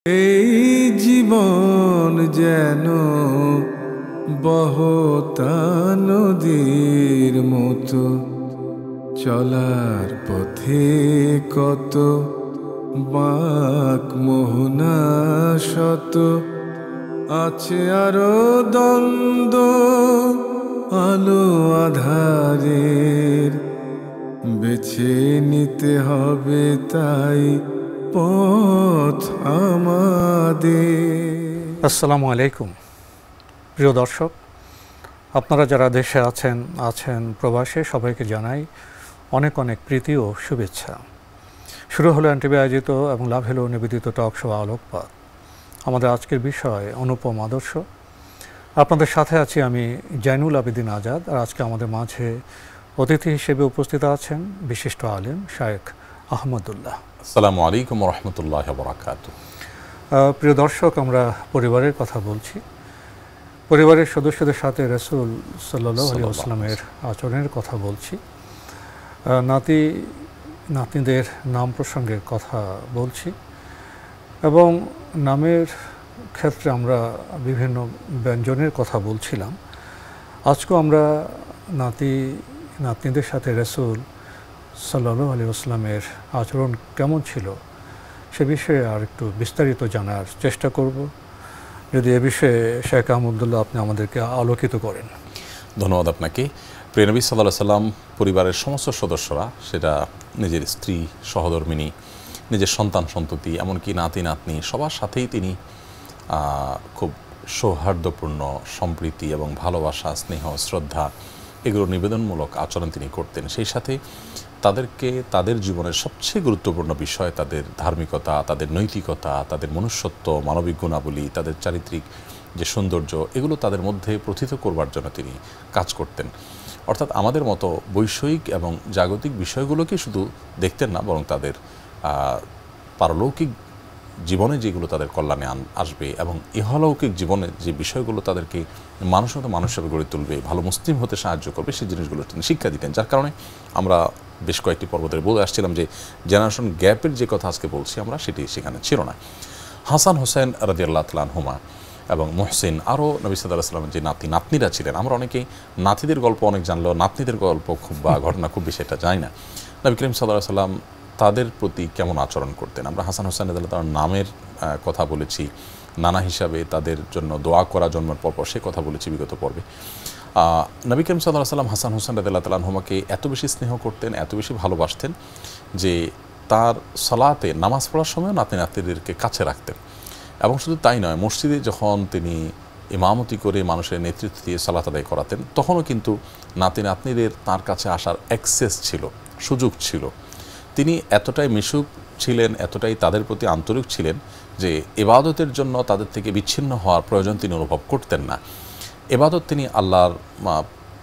এই জীবন যেন বহতা নদীর মতো, চলার পথে কত বাঁক মোহনা শত, আছে আরো দ্বন্দ্ব আলো আধারের, বেছে নিতে হবে তাই পথ আমাদের। আসসালামু আলাইকুম প্রিয় দর্শক, আপনারা যারা দেশে আছেন প্রবাসে, সবাইকে জানাই অনেক অনেক প্রীতি ও শুভেচ্ছা। শুরু হলো এনটিভি আয়োজিত এবং লাভ হলো নিবেদিত টক শো আলোকপাত। আমাদের আজকের বিষয় অনুপম আদর্শ। আপনাদের সাথে আছি আমি জয়নুল আবেদিন আজাদ। আর আজকে আমাদের মাঝে অতিথি হিসেবে উপস্থিত আছেন বিশিষ্ট আলেম শায়েখ আহমদুল্লাহ। আসসালামু আলাইকুম ওয়া রাহমাতুল্লাহি ওয়া বারাকাতুহু। প্রিয় দর্শক, আমরা পরিবারের কথা বলছি। পরিবারের সদস্যদের সাথে রাসূল সাল্লাল্লাহু আলাইহি ওয়াসাল্লামের আচরণের কথা বলছি। নাতিদের নাম প্রসঙ্গে কথা বলছি এবং নামের ক্ষেত্রে আমরা বিভিন্ন ব্যঞ্জনের কথা বলছিলাম। আজকেও আমরা নাতনিদের সাথে রাসূল সাল্লাল্লাহু আলাইহি ওয়াসাল্লামের আচরণ কেমন ছিল সে বিষয়ে আর একটু বিস্তারিত জানার চেষ্টা করব। যদি এ বিষয়ে শেখ আহমদুল্লাহ আপনি আমাদেরকে আলোকিত করেন। ধন্যবাদ আপনাকে। প্রিয় নবী সাল্লাল্লাহু আলাইহি ওয়াসাল্লাম পরিবারের সমস্ত সদস্যরা, সেটা নিজের স্ত্রী, সহধর্মিণী, নিজের সন্তান সন্ততি, এমনকি নাতি নাতনি, সবার সাথেই তিনি খুব সৌহার্দ্যপূর্ণ সম্প্রীতি এবং ভালোবাসা, স্নেহ, শ্রদ্ধা এগুলো নিবেদনমূলক আচরণ তিনি করতেন। সেই সাথে তাদেরকে তাদের জীবনের সবচেয়ে গুরুত্বপূর্ণ বিষয় তাদের ধার্মিকতা, তাদের নৈতিকতা, তাদের মনুষ্যত্ব, মানবিক গুণাবলী, তাদের চারিত্রিক যে সৌন্দর্য, এগুলো তাদের মধ্যে প্রথিত করবার জন্য তিনি কাজ করতেন। অর্থাৎ আমাদের মতো বৈষয়িক এবং জাগতিক বিষয়গুলোকে শুধু দেখতেন না, বরং তাদের পারলৌকিক জীবনে যেগুলো তাদের কল্যাণে আসবে এবং ইহলৌকিক জীবনে যে বিষয়গুলো তাদেরকে মানুষের মতো মানুষ হিসেবে গড়ে তুলবে, ভালো মুসলিম হতে সাহায্য করবে, সেই জিনিসগুলো তিনি শিক্ষা দিতেন। যার কারণে আমরা বেশ কয়েকটি পর্ব ধরে বলে আসছিলাম যে জেনারেশন গ্যাপের যে কথা আজকে বলছি আমরা, সেটি সেখানে ছিল না। হাসান হোসেন রাদিয়াল্লাহু তাআলা আনহুমা এবং মুহসিন, আরও নবী সাল্লাল্লাহু আলাইহি ওয়াসাল্লামের যে নাতনিরা ছিলেন, আমরা অনেকেই নাতিদের গল্প অনেক জানলেও নাতনিদের গল্প খুব বা ঘটনা খুব বেশি এটা জানি না। নবী করিম সাল্লাল্লাহু আলাইহি ওয়াসাল্লাম তাদের প্রতি কেমন আচরণ করতেন। আমরা হাসান হোসেন রাদিয়াল্লাহু তাআলার নামের কথা বলেছি, নানা হিসাবে তাদের জন্য দোয়া করা জন্মের পরপর সে কথা বলেছি বিগত পর্বে। নবী করিম সাল্লাল্লাহু আলাইহি ওয়াসাল্লাম হাসান হোসেন রাদিয়াল্লাহু তাআলা আনহুমাকে এত বেশি স্নেহ করতেন, এত বেশি ভালোবাসতেন যে তার সালাতে নামাজ পড়ার সময় নাতি নাতনিদেরকে কাছে রাখতেন। এবং শুধু তাই নয়, মসজিদে যখন তিনি ইমামতি করে মানুষের নেতৃত্ব দিয়ে সালাত আদায় করাতেন, তখনও কিন্তু নাতি নাতনিদের তাঁর কাছে আসার অ্যাক্সেস ছিল, সুযোগ ছিল। তিনি এতটাই মিশুক ছিলেন, এতটাই তাদের প্রতি আন্তরিক ছিলেন যে ইবাদতের জন্য তাদের থেকে বিচ্ছিন্ন হওয়ার প্রয়োজন তিনি অনুভব করতেন না। ইবাদত তিনি আল্লাহর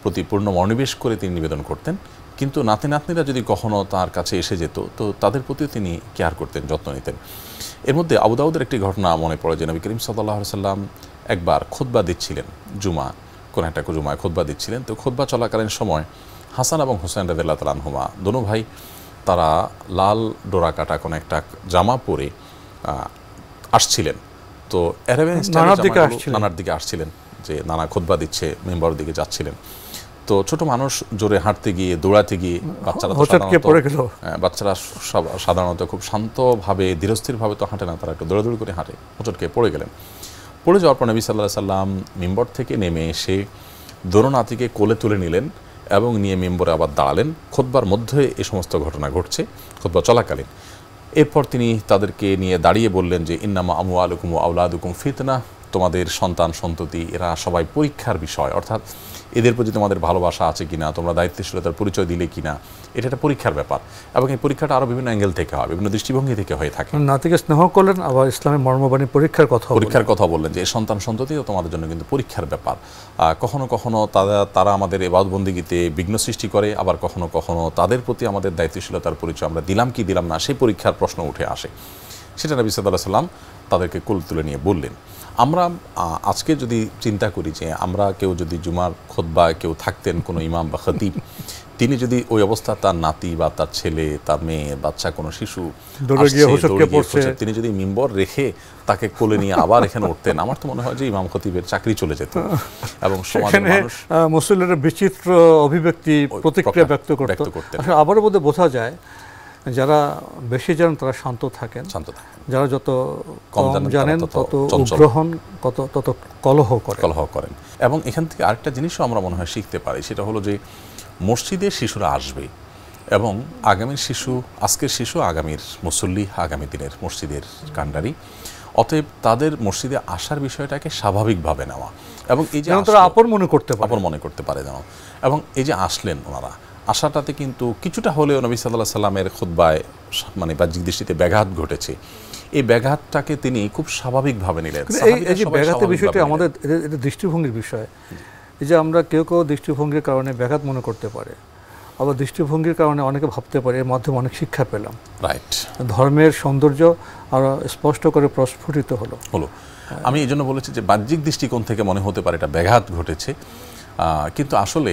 প্রতি পূর্ণ মনোনিবেশ করে তিনি নিবেদন করতেন। কিন্তু নাতি নাতনিরা যদি কখনও তার কাছে এসে যেত, তো তাদের প্রতিও তিনি কেয়ার করতেন, যত্ন নিতেন। এর মধ্যে আবু দাউদের একটি ঘটনা মনে পড়ে যে নবী করিম সাল্লাল্লাহু আলাইহি ওয়াসাল্লাম একবার খুতবা দিচ্ছিলেন, কোনো একটা জুমায় খুতবা দিচ্ছিলেন। তো খুতবা চলাকালীন সময় হাসান এবং হুসাইন রাদিয়াল্লাহু তাআলা আনহুমা দোনো ভাই তারা লাল ডোরা কাটা কোনো একটা জামা পরে আসছিলেন। তো অ্যারাবিয়ান নানার দিকে আসছিলেন, যে নানা খুতবা দিচ্ছে, মেম্বারের দিকে যাচ্ছিলেন। তো ছোট মানুষ জোরে হাঁটতে গিয়ে, দৌড়াতে গিয়ে, বাচ্চারা সাধারণত খুব শান্তভাবে ধীরস্থিরভাবে তো হাঁটে না, তারা একটু দৌড়াদৌড়ি করে হাঁটে, হোঁচট খেয়ে পড়ে গেলেন। পড়ে যাওয়ার পর নবী সাল্লাল্লাহু আলাইহি ওয়াসাল্লাম মিম্বর থেকে নেমে এসে দোনো নাতিকে কোলে তুলে নিলেন এবং নিয়ে মিম্বরে আবার দাঁড়ালেন। খুতবার মধ্যে এই সমস্ত ঘটনা ঘটছে, খুতবা চলাকালীন। এরপর তিনি তাদেরকে নিয়ে দাঁড়িয়ে বললেন যে ইন্নামা আমওয়ালুকুম ওয়া আওলাদুকুম ফিতনা, তোমাদের সন্তান সন্ততি এরা সবাই পরীক্ষার বিষয়। অর্থাৎ এদের প্রতি তোমাদের ভালোবাসা আছে কিনা, তোমরা দায়িত্বশীলতার পরিচয় দিলে কিনা, এটা একটা পরীক্ষার ব্যাপার। এবং এই পরীক্ষাটা আরও বিভিন্ন অ্যাঙ্গেল থেকে হয়, বিভিন্ন দৃষ্টিভঙ্গি থেকে হয়ে থাকে। নাতিকে স্নেহ করলেন, আবার ইসলামের মর্মবাণী পরীক্ষার কথা বললেন যে সন্তান সন্ততিও তোমাদের জন্য কিন্তু পরীক্ষার ব্যাপার। কখনো কখনো তারা আমাদের ইবাদত বন্দেগীতে বিঘ্ন সৃষ্টি করে, আবার কখনো কখনো তাদের প্রতি আমাদের দায়িত্বশীলতার পরিচয় আমরা দিলাম কি দিলাম না, সেই পরীক্ষার প্রশ্ন উঠে আসে। সেটা নবী সাল্লাল্লাহু আলাইহি সাল্লাম তাদেরকে কোল তুলে নিয়ে বললেন। আমরা আজকে যদি চিন্তা করি যে আমরা কেউ যদি জুমার খুতবায় কেউ থাকতেন কোনো ইমাম বা খতিব, তিনি যদি ওই অবস্থা তার নাতি বা তার ছেলে, তার মেয়ে, বাচ্চা, কোনো শিশু তিনি যদি মিম্বর রেখে তাকে কোলে নিয়ে আবার এখানে উঠতেন, আমার তো মনে হয় যে ইমাম খতিবের চাকরি চলে যেত এবং সমাজের মানুষ মুসল্লিরা বিচিত্র অভিব্যক্তি প্রতিক্রিয়া ব্যক্ত করতেন। আবারও বোধহয় বোঝা যায় যারা বেশি জানেন তারা শান্ত থাকেন, যারা যত কম জানেন তত গ্রহণ তত কলহ করেন। এবং এখান থেকে আরেকটা জিনিসও আমরা মনে হয় শিখতে পারি, সেটা হলো যে মসজিদে শিশুরা আসবে এবং আগামীর শিশু, আজকের শিশু আগামীর মুসল্লি, আগামী দিনের মসজিদের কান্ডারি। অতএব তাদের মসজিদে আসার বিষয়টাকে স্বাভাবিকভাবে নেওয়া এবং এই যে আপন মনে করতে পারে যেন, এবং এই যে আসলেন ওনারা, আশাটাতে কিন্তু কিছুটা হলেও নবী সাল্লাল্লাহু আলাইহি সাল্লামের খুতবায় মানে বাহ্যিক দৃষ্টিতে ব্যাঘাত ঘটেছে। এই ব্যাঘাতটাকে তিনি খুব স্বাভাবিকভাবে নিলেন। এই যে ব্যাঘাতের বিষয়টা আমাদের এটা দৃষ্টিভঙ্গির বিষয়। এই যে আমরা কেউ দৃষ্টিভঙ্গির কারণে ব্যাঘাত মনে করতে পারে, আবার দৃষ্টিভঙ্গির কারণে অনেকে ভাবতে পারে এর মাধ্যমে অনেক শিক্ষা পেলাম। রাইট, ধর্মের সৌন্দর্য আরো স্পষ্ট করে প্রস্ফুটিত হলো। আমি এই জন্য বলেছি যে বাহ্যিক দৃষ্টিকোণ থেকে মনে হতে পারে এটা ব্যাঘাত ঘটেছে, কিন্তু আসলে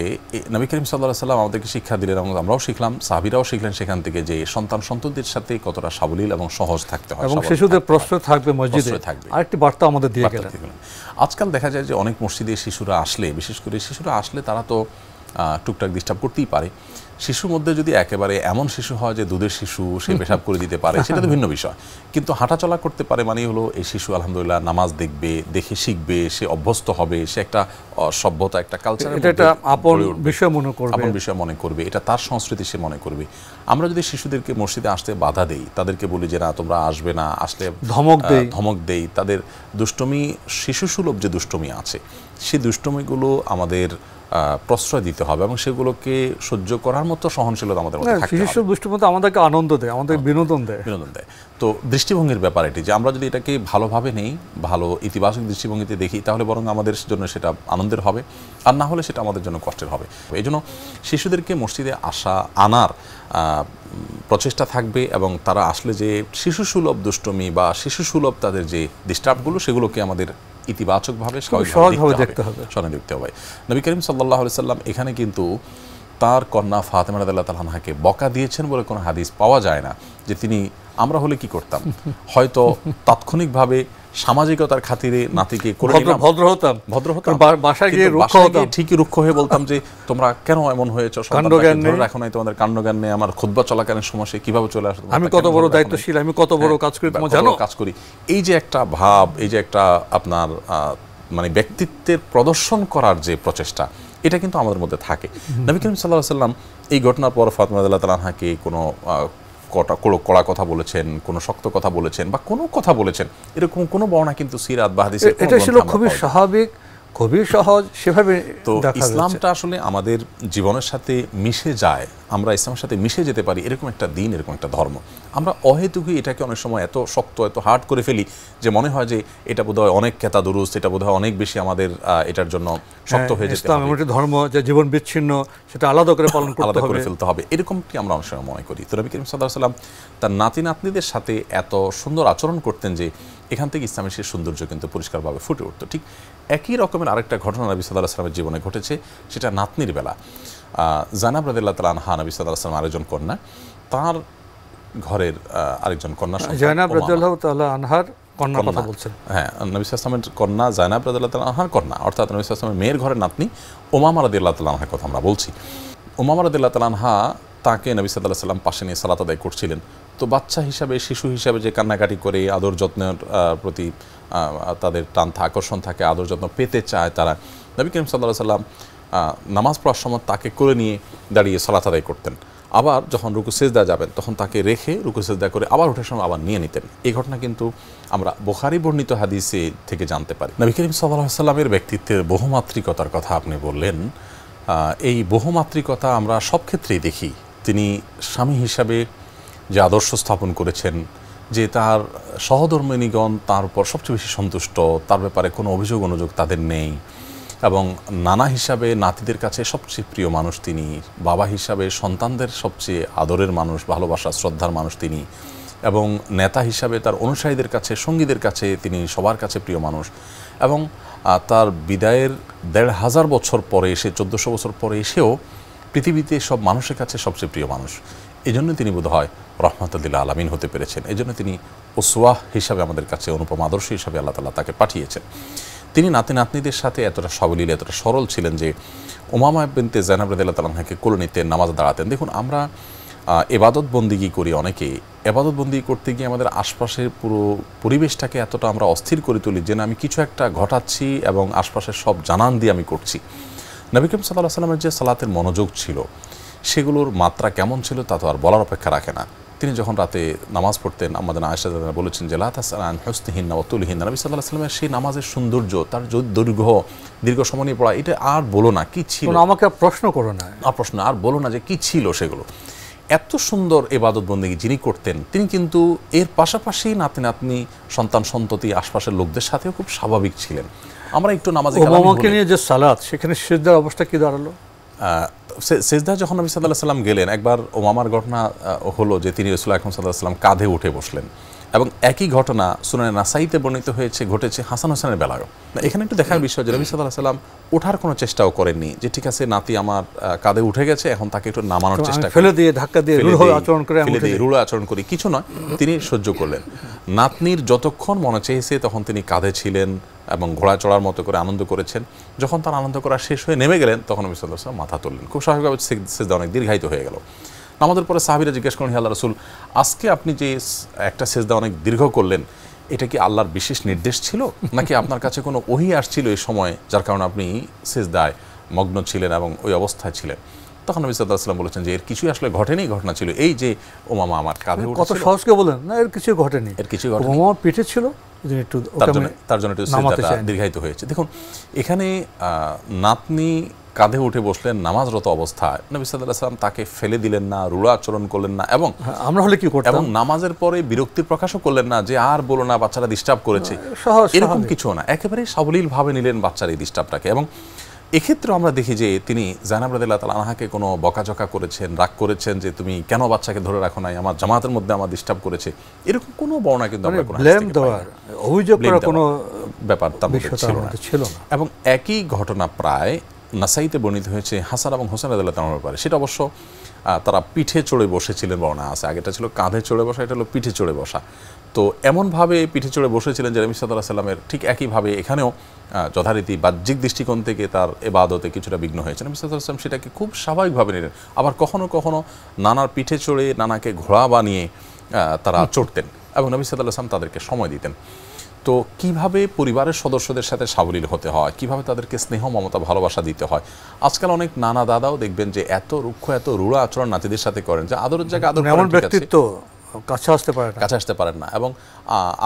নবী করিম সাল্লাল্লাহু আলাইহি সাল্লাম আমাদেরকে শিক্ষা দিলেন এবং আমরাও শিখলাম, সাহাবীরাও শিখলেন সেখান থেকে যে সন্তানদের সাথে কতটা সাবলীল এবং সহজ থাকতে হয় এবং শিশুদের প্রশ্রয় থাকবে মসজিদে। আরেকটি বার্তা আমাদের দিয়ে গেলেন। আজকাল দেখা যায় যে অনেক মসজিদে শিশুরা আসলে, বিশেষ করে শিশুরা আসলে তারা তো টুকটাক ডিস্টার্ব করতেই পারে। শিশুর মধ্যে যদি একেবারে এমন শিশু হয় যে দুধের শিশু, সে পেশাব করে দিতে পারে, সেটা তো ভিন্ন বিষয়, কিন্তু হাঁটাচলা করতে পারে মানে হলো এই শিশু আলহামদুলিল্লাহ নামাজ দেখবে, দেখে শিখবে, সে অভ্যস্ত হবে, সে একটা সভ্যতা, একটা কালচার, এটা আপন বিষয় মনে করবে, এটা তার সংস্কৃতি সে মনে করবে। আমরা যদি শিশুদেরকে মসজিদে আসতে বাধা দেই, তাদেরকে বলি যে না তোমরা আসবে না, আসলে ধমক দেই, তাদের দুষ্টমি, শিশুসুলভ যে দুষ্টমি আছে সেই দুষ্টমিগুলো আমাদের প্রশ্রয় দিতে হবে এবং সেগুলোকে সহ্য করার মতো সহনশীলতা আমাদের মধ্যে থাকতে হবে। শিশুর দুষ্টমিতা আমাদেরকে আনন্দ দেয়, আমাদের বিনোদন দেয়। তো দৃষ্টিভঙ্গির ব্যাপার এটি যে আমরা যদি এটাকে ভালোভাবে নেই, ভালো ইতিবাচক দৃষ্টিভঙ্গিতে দেখি, তাহলে বরং আমাদের জন্য সেটা আনন্দের হবে, আর না হলে সেটা আমাদের জন্য কষ্টের হবে। এই জন্য শিশুদেরকে মসজিদে আনার প্রচেষ্টা থাকবে এবং তারা আসলে যে শিশুসুলভ দুষ্টমি বা শিশুসুলভ তাদের যে ডিস্টার্বগুলো, সেগুলোকে আমাদের ইতিবাচকভাবে সহজভাবে দেখতে হবে। নবী করিম সাল্লাল্লাহু আলাইহি সাল্লাম এখানে কিন্তু তার কন্যা ফাতেমা রাদিয়াল্লাহু তাআলা আনহাকে বকা দিয়েছেন বলে কোনো হাদিস পাওয়া যায় না যে তিনি, আমরা হলে কি করতাম, হয়তো তাৎক্ষণিকভাবে সামাজিকতার খাতিরে নাতিকে করে নিলাম, ভদ্র হতাম, বাসায় গিয়ে ঠিকই রুক্ষ হয়ে বলতাম যে তোমরা কেন এমন হয়েছো, ধরে রাখো নাই, তোমাদের কাণ্ডজ্ঞান নেই, আমার খুতবা চলাকালীন সময় সে কিভাবে চলে আসতো, আমি কত বড় দায়িত্বশীল, আমি কত বড় কাজ করি, তোমরা জানো কাজ করি। এই যে একটা ভাব, এই যে একটা আপনার মানে ব্যক্তিত্বের প্রদর্শন করার যে প্রচেষ্টা, এটা কিন্তু আমাদের মধ্যে থাকে। নবী করিম সাল্লাল্লাহু আলাইহি সাল্লাম এই ঘটনার পর ফাতেমা রাদিয়াল্লাহু তাআলা আনহাকে কোনো কড়া কথা বলেছেন, কোনো শক্ত কথা বলেছেন বা কোনো কথা বলেছেন, এরকম কোনো বর্ণনা কিন্তু সিরাত বা হাদিসে এটা ছিল খুবই স্বাভাবিক, খুবই সহজ, সেভাবে। তো ইসলামটা আসলে আমাদের জীবনের সাথে মিশে যায়, আমরা ইসলামের সাথে মিশে যেতে পারি, এরকম একটা দিন, এরকম একটা ধর্ম। আমরা অহেতুকই এটাকে অনেক সময় এত শক্ত, এত হার্ড করে ফেলি যে মনে হয় যে এটা বোধহয় অনেক কেতা দুরুস্ত, এটা বোধহয় অনেক বেশি আমাদের এটার জন্য শক্ত হয়ে যেতে হবে। ইসলাম এমন একটা ধর্ম যে জীবন বিচ্ছিন্ন, সেটা আলাদা করে পালন করতে হবে, আলাদা করে ফেলতে হবে, এরকমটি আমরা অনেক সময় মনে করি। তো নবী করিম সাল্লাল্লাহু আলাইহি ওয়াসাল্লাম তার নাতি নাতনিদের সাথে এত সুন্দর আচরণ করতেন যে এখান থেকে ইসলামের সেই সৌন্দর্য কিন্তু পরিষ্কারভাবে ফুটে উঠত। ঠিক একই রকমের আরেকটা ঘটনা নবী সাল্লাল্লাহু আলাইহি ওয়াসাল্লামের জীবনে ঘটেছে, সেটা নাতনির বেলা। জায়নাব রাদিয়াল্লাহু তাআলা আনহা, নবী সাল্লাল্লাহু আলাইহি ওয়াসাল্লাম আরেকজন কন্যা, তার ঘরের আরেকজন কন্যা জায়নাব রাদিয়াল্লাহু তাআলা আনহার কন্যা কথা বলছেন। হ্যাঁ, নবী সাল্লাল্লাহু আলাইহি ওয়াসাল্লামের কন্যা জায়নাব রাদিয়াল্লাহু তাআলা আনহার কন্যা, অর্থাৎ নবী সাল্লাল্লাহু আলাইহি ওয়াসাল্লামের মেয়ের ঘরের নাতনি উমামা রাদিয়াল্লাহু তাআলা আনহার কথা আমরা বলছি। উমামা রাদিয়াল্লাহু তাআলা আনহা তাকে নবী সাল্লাল্লাহু আলাইহি ওয়াসাল্লাম পাশে নিয়ে সালাত আদায় করছিলেন। তো বাচ্চা হিসাবে, শিশু হিসাবে যে কান্নাকাটি করে, আদর যত্নের প্রতি তাদের টান আকর্ষণ থাকে, আদর যত্ন পেতে চায় তারা, নবী করিম সাল্লাল্লাহু আলাইহি ওয়াসাল্লাম নামাজ পড়ার সময় তাকে কোলে নিয়ে দাঁড়িয়ে সালাত আদায় করতেন। আবার যখন রুকু সিজদা যাবেন তখন তাকে রেখে রুকু সিজদা করে আবার ওঠার সময় আবার নিয়ে নিতেন। এই ঘটনা কিন্তু আমরা বুখারী বর্ণিত হাদিসে থেকে জানতে পারি। নবী করিম সাল্লাল্লাহু আলাইহি ওয়াসাল্লামের ব্যক্তিত্বের বহুমাত্রিকতার কথা আপনি বললেন। এই বহুমাত্রিকতা আমরা সব ক্ষেত্রেই দেখি। তিনি স্বামী হিসাবে যে আদর্শ স্থাপন করেছেন, যে তার সহধর্মিণীগণ তার উপর সবচেয়ে বেশি সন্তুষ্ট, তার ব্যাপারে কোনো অভিযোগ অনুযোগ তাদের নেই, এবং নানা হিসাবে নাতিদের কাছে সবচেয়ে প্রিয় মানুষ তিনি, বাবা হিসাবে সন্তানদের সবচেয়ে আদরের মানুষ, ভালোবাসা শ্রদ্ধার মানুষ তিনি, এবং নেতা হিসাবে তার অনুসারীদের কাছে, সঙ্গীদের কাছে তিনি সবার কাছে প্রিয় মানুষ। এবং তার বিদায়ের ১৫০০ বছর পরে এসে, ১৪০০ বছর পরে এসেও পৃথিবীতে সব মানুষের কাছে সবচেয়ে প্রিয় মানুষ। এই জন্য তিনি বোধহয় রহমাতুল আলামিন হতে পেরেছেন। এই জন্য তিনি উসওয়াহ হিসাবে আমাদের কাছে অনুপম আদর্শ হিসাবে আল্লাহ তাআলা তাকে পাঠিয়েছেন। তিনি নাতি নাতনিদের সাথে এতটা সাবলীল, এতটা সরল ছিলেন যে উমামা বিনতে যায়েনাব রাদিয়াল্লাহু তাআলা আনহাকে কোলে নিতেন, নামাজে দাঁড়াতেন। দেখুন, আমরা ইবাদত বন্দিগি করি অনেকেই, ইবাদত বন্দিগি করতে গিয়ে আমাদের আশপাশের পুরো পরিবেশটাকে এতটা আমরা অস্থির করে তুলি যে আমি কিছু একটা ঘটাচ্ছি এবং আশপাশের সব জানান দিয়ে আমি করছি। নবী করিম সাল্লাল্লাহু আলাইহি ওয়াসাল্লামের যে সালাতের মনোযোগ ছিল, সেগুলোর মাত্রা কেমন ছিল তা তো আর বলার অপেক্ষা রাখে না। তিনি যখন রাতে নামাজ পড়তেন, আমাদের আয়েশা রাদিয়াল্লাহু বলেছেন যে লা তাসআল আন হুসনিহিন্না ওয়া তুলিহিন্না। নবী সাল্লাল্লাহু আলাইহি ওয়াসাল্লামের সেই নামাজের সৌন্দর্য, তার দীর্ঘ সময় নিয়ে পড়া, এটা আর বলো না কি ছিল। আমাকে প্রশ্ন করো না, আর বলো না যে কি ছিল সেগুলো। এত সুন্দর ইবাদত বন্দেগী যিনি করতেন, তিনি কিন্তু এর পাশাপাশি নাতি নাতনি, সন্তান সন্ততি, আশপাশের লোকদের সাথেও খুব স্বাভাবিক ছিলেন। আমরা একটু নামাজে ওমামাকে নিয়ে যে সালাত, সেখানে সিজদার অবস্থা কি দাঁড়ালো? সিজদা যখন নবী সাল্লাল্লাহু আলাইহি ওয়াসাল্লাম গেলেন, একবার ওমামার ঘটনা হলো যে তিনি রাসূলুল্লাহ সাল্লাল্লাহু আলাইহি ওয়াসাল্লাম কাঁধে উঠে বসলেন, এবং একই ঘটনা সুনানে নাসাইতে বর্ণিত হয়েছে, ঘটেছে হাসান হোসেনের বেলায়ও। এখানে একটু দেখার বিষয় যে নবী সাল্লাল্লাহু আলাইহি ওয়াসাল্লাম ওঠার কোনো চেষ্টাও করেননি, যে ঠিক আছে নাতি আমার কাঁধে উঠে গেছে, এখন তাকে একটু নামানোর চেষ্টা করি, ফেলে দিয়ে ধাক্কা দিয়ে রূঢ় আচরণ করি, কিছু নয়, তিনি সহ্য করলেন। নাতনির যতক্ষণ মনে চেয়েছে তখন তিনি কাঁধে ছিলেন এবং ঘোড়া চড়ার মতো করে আনন্দ করেছেন। যখন তার আনন্দ করা শেষ হয়ে নেমে গেলেন, তখন নবী সাল্লাল্লাহু আলাইহি ওয়াসাল্লাম মাথা তুললেন। খুব স্বাভাবিকভাবে সিজদা অনেক দীর্ঘায়িত হয়ে গেল। নামাজের পরে সাহাবীরা জিজ্ঞেস করেন, হে আল্লাহর রাসূল, আজকে আপনি যে একটা সিজদা অনেক দীর্ঘ করলেন, এটা কি আল্লাহর বিশেষ নির্দেশ ছিল, নাকি আপনার কাছে কোনো ওহী আসছিল এই সময়, যার কারণে আপনি সিজদায় মগ্ন ছিলেন এবং ওই অবস্থায় ছিলেন? তখন নবী সাল্লাল্লাহু আলাইহি ওয়াসাল্লাম বলেছেন যে এর কিছুই আসলে ঘটেনি, ঘটনা ছিল এই যে ওমামা আমার কাঁধে উঠেছিল। কত সহজকে বলেন না, এর কিছু ঘটেনি, ওমামার পিঠে ছিল, তার জন্য একটু সিজদাটা দীর্ঘায়িত হয়েছে। দেখুন, এখানে নাতনি কাঁধে উঠে বসলেন নামাজরত অবস্থায়, নবী সাল্লাল্লাহু আলাইহি ওয়াসাল্লাম তাকে ফেলে দিলেন না, রূঢ় আচরণ করলেন না, এবং আমরা হলে কি করতাম, এবং নামাজের পরে বিরক্তির প্রকাশও করলেন না যে আর বলো না, বাচ্চারা ডিস্টার্ব করেছে, এরকম কিছু না। একেবারেই সাবলীল ভাবে নিলেন বাচ্চার এই ডিস্টার্বটাকে। এবং এক্ষেত্রে আমরা দেখি যে তিনি যায়েনাব রাদিয়াল্লাহু তাআলা আনহাকে কোনো বকাঝকা করেছেন, রাগ করেছেন যে তুমি কেন বাচ্চাকে ধরে রাখো নাই, আমার জামাতের মধ্যে আমার ডিস্টার্ব করেছে, এরকম কোনো বর্ণনা কিন্তু আমরা কোনো ব্লেম দেওয়ার, অভিযোগ করার কোনো ব্যাপার তার মধ্যে ছিল না। এবং একই ঘটনা প্রায় নাসাইতে বর্ণিত হয়েছে হাসান এবং হোসেন রাদিয়াল্লাহু তাআলার ব্যাপারে। সেটা অবশ্য তারা পিঠে চড়ে বসেছিলেন বর্ণনা আছে, আগেটা ছিল কাঁধে চড়ে বসা, এটা হলো পিঠে চড়ে বসা। তো এমনভাবে পিঠে চড়ে বসেছিলেন যে নবী সাল্লাল্লাহু আলাইহি ওয়াসাল্লামের ঠিক একইভাবে এখানেও যথারীতি বাহ্যিক দৃষ্টিকোণ থেকে তার ইবাদতে কিছুটা বিঘ্ন হয়েছে। নবী সাল্লাল্লাহু আলাইহি ওয়াসাল্লাম সেটাকে খুব স্বাভাবিকভাবে নিলেন। আবার কখনো কখনো নানার পিঠে চড়ে নানাকে ঘোড়া বানিয়ে তারা চড়তেন, এবং নবী সাল্লাল্লাহু আলাইহি ওয়াসাল্লাম তাদেরকে সময় দিতেন। তো কিভাবে পরিবারের সদস্যদের সাথে সাবলীল হতে হয়, কিভাবে তাদেরকে স্নেহ মমতা ভালোবাসা দিতে হয়। আজকাল অনেক নানা দাদাও দেখবেন যে এত রুক্ষ, এত রূঢ় আচরণ নাতিদের সাথে করেন যে আদরের জায়গায় আদর করেন, ব্যক্তিত্ব কাছে আসতে পারেন না, এবং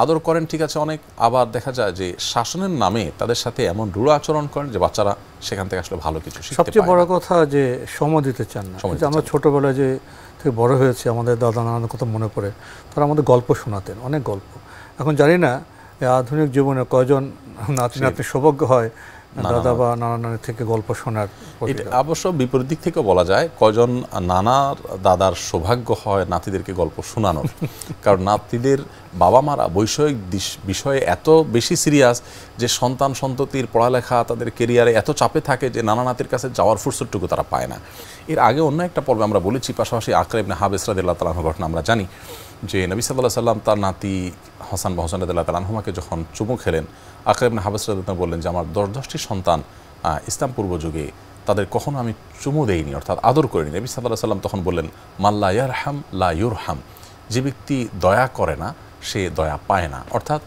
আদর করেন ঠিক আছে অনেক, আবার দেখা যায় যে শাসনের নামে তাদের সাথে এমন রূঢ় আচরণ করেন যে বাচ্চারা সেখান থেকে আসলে ভালো কিছু শিখতে পারে। সবচেয়ে বড় কথা যে সময় দিতে চান না। আমরা ছোটবেলায় যে থেকে বড় হয়েছে, আমাদের দাদা নানার কথা মনে পড়ে, তারা আমাদের গল্প শোনাতেন, অনেক গল্প। এখন জানি না আধুনিক জীবনে কয়জন নাতি নাতনি সৌভাগ্য হয় দাদা বা নানা নানির থেকে গল্প শোনার। অবশ্য বিপরীত দিক থেকেও বলা যায়, কয়জন নানার দাদার সৌভাগ্য হয় নাতিদেরকে গল্প শোনানোর। কারণ নাতিদের বাবা মারা বৈষয়িক বিষয়ে এত বেশি সিরিয়াস যে সন্তান সন্ততির পড়ালেখা, তাদের কেরিয়ারে এত চাপে থাকে যে নানা নাতির কাছে যাওয়ার ফুরসতটুকু তারা পায় না। এর আগে অন্য একটা পর্বে আমরা বলেছি, পাশাপাশি আকরা ইবনে হাবিস রাদিয়াল্লাহু তাআলার ঘটনা আমরা জানি যে নবী সাল্লাল্লাহু আলাইহি ওয়াসাল্লাম তার নাতি হাসান বা হোসেন রাদিয়াল্লাহু তাআলা আনহুমাকে যখন চুমু খেলেন, আকরা ইবনে হাবিস রাদিয়াল্লাহু তাআলা বললেন যে আমার 10টি সন্তান ইসলাম পূর্ব যুগে তাদের কখনো আমি চুমু দেইনি, অর্থাৎ আদর করিনি। নবী সাল্লাল্লাহু আলাইহি ওয়াসাল্লাম তখন বললেন, মাল্লা ইয়ারহাম লা ইউরহাম, যে ব্যক্তি দয়া করে না সে দয়া পায় না। অর্থাৎ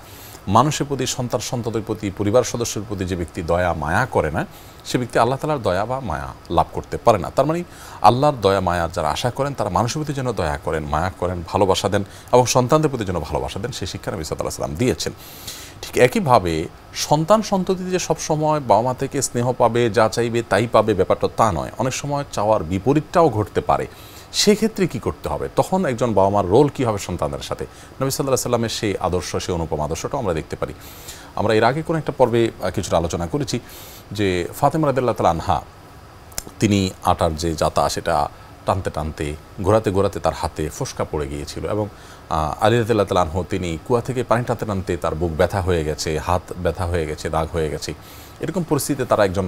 মানুষের প্রতি, সন্তান সন্ততির প্রতি, পরিবার সদস্যের প্রতি যে ব্যক্তি দয়া মায়া করে না, সে ব্যক্তি আল্লাহ তাআলার দয়া বা মায়া লাভ করতে পারে না। তার মানে আল্লাহর দয়া মায়ার যারা আশা করেন, তারা মানুষের প্রতি যেন দয়া করেন, মায়া করেন, ভালোবাসা দেন, এবং সন্তানদের প্রতি যেন ভালোবাসা দেন, সেই শিক্ষা নবী সাল্লাল্লাহু আলাইহি ওয়াসাল্লাম দিয়েছেন। ঠিক একইভাবে সন্তান সন্ততি যে সবসময় বাবা মা থেকে স্নেহ পাবে, যা চাইবে তাই পাবে, ব্যাপারটা তা নয়। অনেক সময় চাওয়ার বিপরীতটাও ঘটতে পারে। সেক্ষেত্রে কি করতে হবে, তখন একজন বাবা মার রোল কী হবে সন্তানদের সাথে, নবী সাল্লাল্লাহু আলাইহি ওয়াসাল্লামের সেই আদর্শ, সেই অনুপম আদর্শটাও আমরা দেখতে পারি। আমরা এর আগে কোনো একটা পর্বে কিছুটা আলোচনা করেছি যে ফাতেমা রাদিয়াল্লাহু তাআলা আনহা, তিনি আটার যে জাতা সেটা টানতে টানতে ঘোরাতে ঘোরাতে তার হাতে ফোসকা পড়ে গিয়েছিল এবং আলী রাদিয়াল্লাহু তাআলা আনহু তিনি কুয়া থেকে পানি টানতে টানতে তার বুক ব্যথা হয়ে গেছে, হাত ব্যথা হয়ে গেছে, দাগ হয়ে গেছে। এরকম পরিস্থিতিতে তারা একজন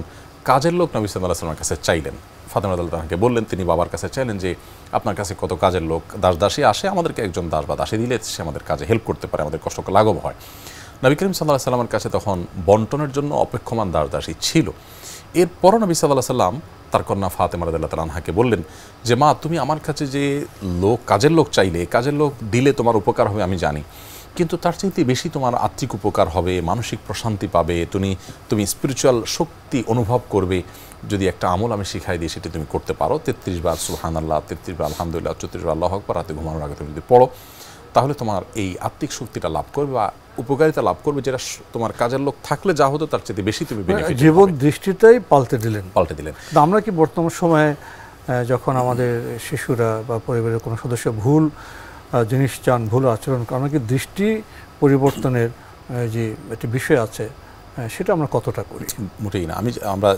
কাজের লোক নবী সাল্লাল্লাহু আলাইহি ওয়াসাল্লামের কাছে চাইলেন। ফাতেমা রাদিয়াল্লাহু তাআলাকে বললেন, তিনি বাবার কাছে চাইলেন যে আপনার কাছে কত কাজের লোক দাস দাসী আসে, আমাদেরকে একজন দাস বা দাসী দিলে সে আমাদের কাজে হেল্প করতে পারে, আমাদের কষ্ট লাঘব হয়। নবী করিম সাল্লাল্লাহু আলাইহি ওয়াসাল্লামের কাছে তখন বন্টনের জন্য অপেক্ষমান দাস দাসী ছিল। এরপরও নবী সাল্লাল্লাহু আলাইহি ওয়াসাল্লাম তার কন্যা ফাতেমা রাদিয়াল্লাহু তাআলা আনহাকে বললেন যে মা, তুমি আমার কাছে যে কাজের লোক চাইলে, কাজের লোক দিলে তোমার উপকার হবে আমি জানি, কিন্তু তার চাইতে বেশি তোমার আত্মিক উপকার হবে, মানসিক প্রশান্তি পাবে, তুমি স্পিরিচুয়াল শক্তি অনুভব করবে যদি একটা আমল আমি শিখাই দিই, সেটি তুমি করতে পারো। 33 বার সুবহানাল্লাহ, 33 বার আলহামদুলিল্লাহ, 34 বার আল্লাহু আকবার রাতে ঘুমানোর আগে তুমি যদি পড়ো, তাহলে তোমার এই আত্মিক শক্তিটা লাভ করবে বা উপকারিতা লাভ করবে, যেটা তোমার কাজের লোক থাকলে যা হতো তার চেয়ে বেশি তুমি বেনিফিট জীবন দৃষ্টিটাই পাল্টে দিলেন। আমরা কি বর্তমান সময়ে যখন আমাদের শিশুরা বা পরিবারের কোনো সদস্য ভুল জিনিস চান, ভুল আচরণ, আমরা কি দৃষ্টি পরিবর্তনের যে একটি বিষয় আছে সেটা আমরা কতটা করি? মোটেই না। আমরা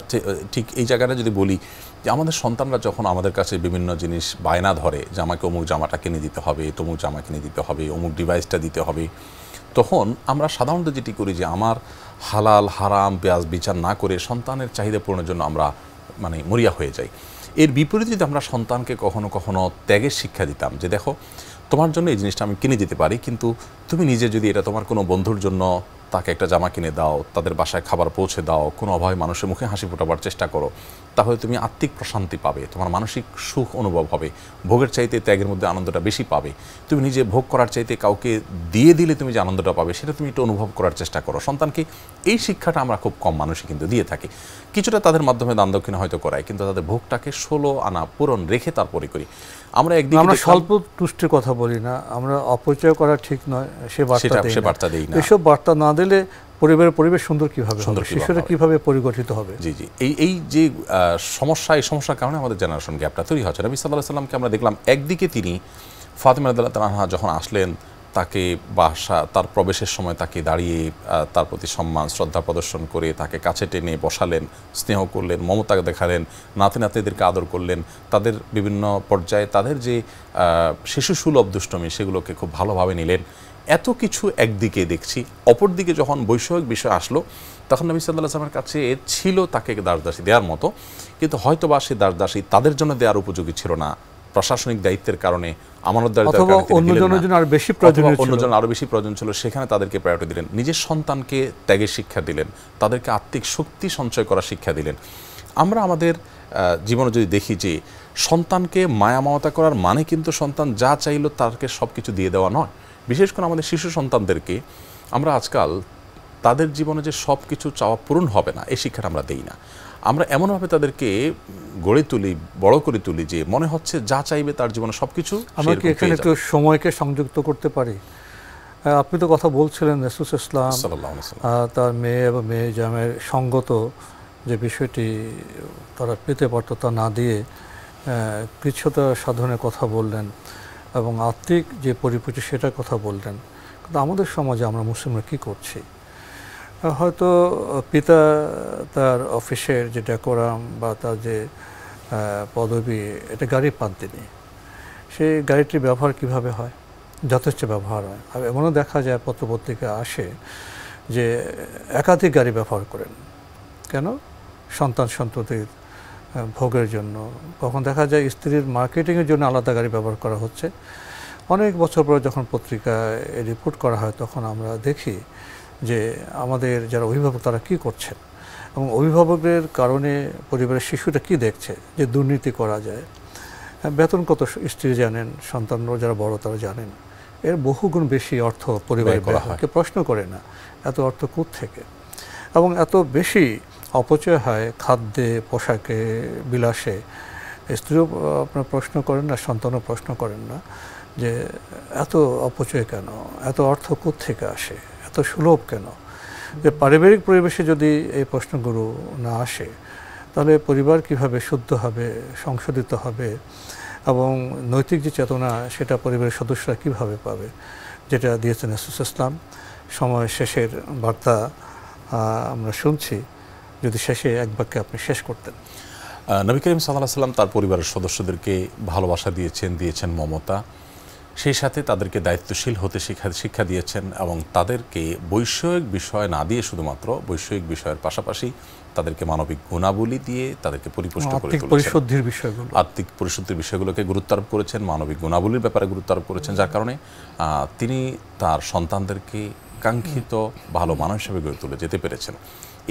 ঠিক এই জায়গাটা যদি বলি যে আমাদের সন্তানরা যখন আমাদের কাছে বিভিন্ন জিনিস বায়না ধরে যে আমাকে অমুক জামাটা কিনে দিতে হবে, তমুক জামা কিনে দিতে হবে, অমুক ডিভাইসটা দিতে হবে, তখন আমরা সাধারণত যেটি করি যে আমার হালাল হারাম পেঁয়াজ বিচার না করে সন্তানের চাহিদা পূরণের জন্য আমরা মরিয়া হয়ে যাই। এর বিপরীতে যদি আমরা সন্তানকে কখনো কখনো ত্যাগের শিক্ষা দিতাম যে দেখো, তোমার জন্য এই জিনিসটা আমি কিনে দিতে পারি, কিন্তু তুমি নিজে যদি এটা তোমার কোনো বন্ধুর জন্য তাকে একটা জামা কিনে দাও, তাদের বাসায় খাবার পৌঁছে দাও, কোনো অভাবী মানুষের মুখে হাসি ফোটাবার চেষ্টা করো, তাহলে তুমি আত্মিক প্রশান্তি পাবে, তোমার মানসিক সুখ অনুভব হবে, ভোগের চাইতে ত্যাগের মধ্যে আনন্দটা বেশি পাবে। তুমি নিজে ভোগ করার চাইতে কাউকে দিয়ে দিলে তুমি যে আনন্দটা পাবে সেটা তুমি একটু অনুভব করার চেষ্টা করো। সন্তানকে এই শিক্ষাটা আমরা খুব কম মানুষই কিন্তু দিয়ে থাকি। কিছুটা তাদের মাধ্যমে দান দক্ষিণা হয়তো করাই, কিন্তু তাদের ভোগটাকে 16 আনা পূরণ রেখে তারপরে করি। আমরা স্বল্প তুষ্টির কথা বলি না, আমরা অপচয় করা ঠিক নয় সে বার্তা দেই না। এসব বার্তা না দিলে পরিবারের পরিবেশ সুন্দর কিভাবে হবে, শিশুরা কিভাবে পরিগঠিত হবে? জি জি, এই যে এই সমস্যার কারণে আমাদের জেনারেশন গ্যাপটা তৈরি হচ্ছে। নবী সাল্লাল্লাহু আলাইহি ওয়াসাল্লামকে আমরা দেখলাম একদিকে তিনি ফাতেমা রাদিয়াল্লাহু তাআলা আনহা যখন আসলেন, তাকে তার প্রবেশের সময় তাকে দাঁড়িয়ে তার প্রতি সম্মান শ্রদ্ধা প্রদর্শন করে তাকে কাছে টেনে বসালেন, স্নেহ করলেন, মমতা দেখালেন, নাতি নাতনিদেরকে আদর করলেন, তাদের বিভিন্ন পর্যায়ে তাদের যে শিশু সুলভ দুষ্টমি সেগুলোকে খুব ভালোভাবে নিলেন। এত কিছু একদিকে দেখছি, অপরদিকে যখন বৈষয়িক বিষয় আসলো তখন নবী সাল্লাল্লাহু আলাইহি ওয়াসাল্লামের কাছে ছিল তাকে দাসদাসী দেওয়ার মতো, কিন্তু হয়তোবা সেই দাসদাসী তাদের জন্য দেওয়ার উপযোগী ছিল না, প্রশাসনিক দায়িত্বের কারণে, আমানতদারিতার কারণে, অন্যজন আরো বেশি প্রয়োজন ছিল, সেখানে তাদেরকে প্রায়োরিটি দিলেন। নিজের সন্তানকে ত্যাগের শিক্ষা দিলেন, তাদেরকে আত্মিক শক্তি সঞ্চয় করার শিক্ষা দিলেন। আমরা আমাদের জীবনে যদি দেখি যে সন্তানকে মায়া মমতা করার মানে কিন্তু সন্তান যা চাইলো তাকে সব কিছু দিয়ে দেওয়া নয়। বিশেষ করে আমাদের শিশু সন্তানদেরকে আমরা আজকাল তাদের জীবনে যে সব কিছু চাওয়া পূরণ হবে না এই শিক্ষাটা আমরা দেই না। আমরা এমনভাবে তাদেরকে গড়ে তুলি, বড় করে তুলি যে মনে হচ্ছে যা চাইবে তার জীবনে সব কিছু। আমরা কি এখানে একটু সময়কে সংযুক্ত করতে পারি? আপনি তো কথা বলছিলেন রাসূল সাল্লাল্লাহু আলাইহি ওয়াসাল্লাম তার মেয়ে এবং মেয়ে জামাইয়ের সঙ্গত যে বিষয়টি তারা পেতে পারত তা না দিয়ে কৃচ্ছতা সাধনের কথা বললেন এবং আত্মিক যে পরিপুষ্টি সেটার কথা বললেন। কিন্তু আমাদের সমাজে আমরা মুসলিমরা কী করছি? হয়তো পিতা তার অফিসের যে ডেকোরাম বা তার যে পদবি, এটা গাড়ি পান তিনি, সেই গাড়িটির ব্যবহার কিভাবে হয়? যথেষ্ট ব্যবহার হয়। আর এমনও দেখা যায় পত্রপত্রিকা আসে যে একাধিক গাড়ি ব্যবহার করেন। কেন? সন্তান সন্ততির ভোগের জন্য। কখন দেখা যায় স্ত্রীর মার্কেটিংয়ের জন্য আলাদা গাড়ি ব্যবহার করা হচ্ছে। অনেক বছর পরে যখন পত্রিকায় রিপোর্ট করা হয় তখন আমরা দেখি যে আমাদের যারা অভিভাবক তারা কী করছেন এবং অভিভাবকদের কারণে পরিবারের শিশুটা কি দেখছে যে দুর্নীতি করা যায়। বেতন কত স্ত্রী জানেন, সন্তানরাও যারা বড় তারা জানেন, এর বহুগুণ বেশি অর্থ পরিবারে করা হয়। কেউ প্রশ্ন করে না এত অর্থ কোত্থেকে, এবং এত বেশি অপচয় হয় খাদ্যে, পোশাকে, বিলাসে। স্ত্রীও আপনার প্রশ্ন করেন না, সন্তানও প্রশ্ন করেন না যে এত অপচয় কেন, এত অর্থ কোত্থেকে আসে, এত সুলভ কেন। যে পারিবারিক পরিবেশে যদি এই প্রশ্নগুলো না আসে তাহলে পরিবার কিভাবে শুদ্ধ হবে, সংশোধিত হবে এবং নৈতিক যে চেতনা সেটা পরিবারের সদস্যরা কিভাবে পাবে, যেটা দিয়েছেন রাসূল ইসলাম। সময় শেষের বার্তা আমরা শুনছি, যদি শেষে এক বাক্যে আপনি শেষ করতেন। নবী করিম সাল্লাল্লাহু আলাইহি ওয়াসাল্লাম তার পরিবারের সদস্যদেরকে ভালোবাসা দিয়েছেন মমতা, সেই সাথে তাদেরকে দায়িত্বশীল হতে শিক্ষা দিয়েছেন এবং তাদেরকে বৈষয়িক বিষয় না দিয়ে শুধুমাত্র বৈষয়িক বিষয়ের পাশাপাশি তাদেরকে মানবিক গুণাবলী দিয়ে তাদেরকে পরিপুষ্ট করে তুলেছেন। আত্মিক পরিশুদ্ধির বিষয়গুলোকে গুরুত্ব আরোপ করেছেন, মানবিক গুণাবলীর ব্যাপারে গুরুত্ব আরোপ করেছেন, যার কারণে তিনি তার সন্তানদেরকে কাঙ্ক্ষিত ভালো মানুষ হিসেবে গড়ে তুলে যেতে পেরেছেন।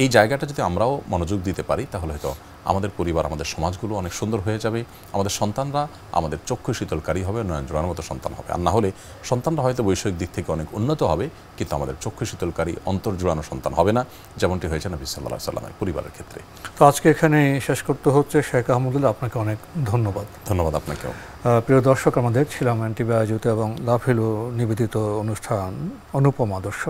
এই জায়গাটা যদি আমরাও মনোযোগ দিতে পারি তাহলে হয়তো আমাদের পরিবার, আমাদের সমাজগুলো অনেক সুন্দর হয়ে যাবে, আমাদের সন্তানরা আমাদের চক্ষু শীতলকারী হবে, নয়ন জোড়ানোর মতো সন্তান হবে। আর না হলে সন্তানরা হয়তো বৈষয়িক দিক থেকে অনেক উন্নত হবে, কিন্তু আমাদের চক্ষু শীতলকারী অন্তর জোড়ানো সন্তান হবে না, যেমনটি হয়েছে নবী সাল্লাল্লাহু আলাইহি ওয়াসাল্লামের পরিবারের ক্ষেত্রে। তো আজকে এখানে শেষ করতে হচ্ছে। শেখ আহমদুল্লাহ, আপনাকে অনেক ধন্যবাদ। ধন্যবাদ আপনাকেও। প্রিয় দর্শক, আমাদের ছিলাম এনটিভি আয়োজিত এবং লাভেলু নিবেদিত অনুষ্ঠান অনুপম আদর্শ।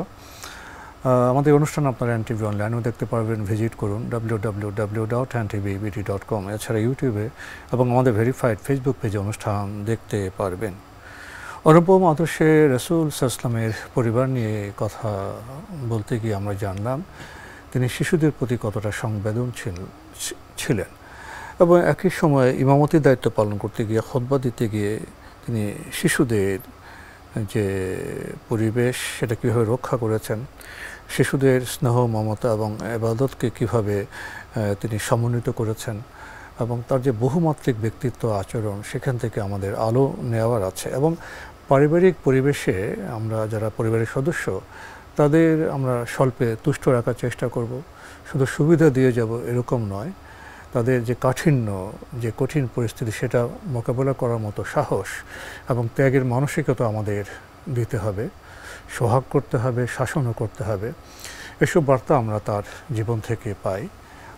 আমাদের অনুষ্ঠান আপনারা এনটিভি অনলাইনেও দেখতে পারবেন, ভিজিট করুন www.ntvbt.com। এছাড়া ইউটিউবে এবং আমাদের ভেরিফাইড ফেসবুক পেজে অনুষ্ঠান দেখতে পারবেন। অনুপম আদর্শে রাসূল সাল্লাল্লাহু আলাইহি ওয়াসাল্লামের পরিবার নিয়ে কথা বলতে গিয়ে আমরা জানলাম তিনি শিশুদের প্রতি কতটা সংবেদনশীল ছিলেন এবং একই সময়ে ইমামতির দায়িত্ব পালন করতে গিয়ে, খুতবা দিতে গিয়ে তিনি শিশুদের যে পরিবেশ সেটা কীভাবে রক্ষা করেছেন, শিশুদের স্নেহ, মমতা এবং ইবাদতকে কীভাবে তিনি সমন্বিত করেছেন এবং তার যে বহুমাত্রিক ব্যক্তিত্ব, আচরণ, সেখান থেকে আমাদের আলো নেওয়ার আছে। এবং পারিবারিক পরিবেশে আমরা যারা পরিবারের সদস্য তাদের আমরা স্বল্পে তুষ্ট রাখার চেষ্টা করব, শুধু সুবিধা দিয়ে যাব এরকম নয়। তাদের যে কাঠিন্য, যে কঠিন পরিস্থিতি সেটা মোকাবেলা করার মতো সাহস এবং ত্যাগের মানসিকতা আমাদের দিতে হবে, সোহাগ করতে হবে, শাসনও করতে হবে। এসব বার্তা আমরা তার জীবন থেকে পাই।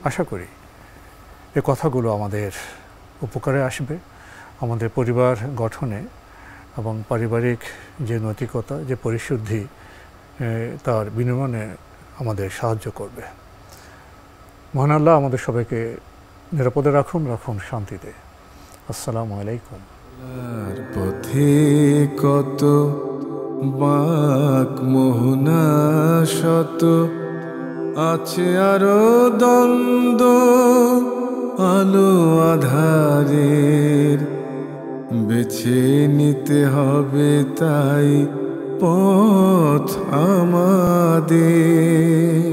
আশা করি এ কথাগুলো আমাদের উপকারে আসবে, আমাদের পরিবার গঠনে এবং পারিবারিক যে নৈতিকতা, যে পরিশুদ্ধি, তার বিনিময়ে আমাদের সাহায্য করবে। মহান আল্লাহ আমাদের সবাইকে নিরাপদে রাখুন শান্তিতে। আসসালামু আলাইকুম। পথে কত বাক মোহনা শত আছে আরো দ্বন্দ্ব, আলো আধারের বেছে নিতে হবে তাই পথ আমাদের।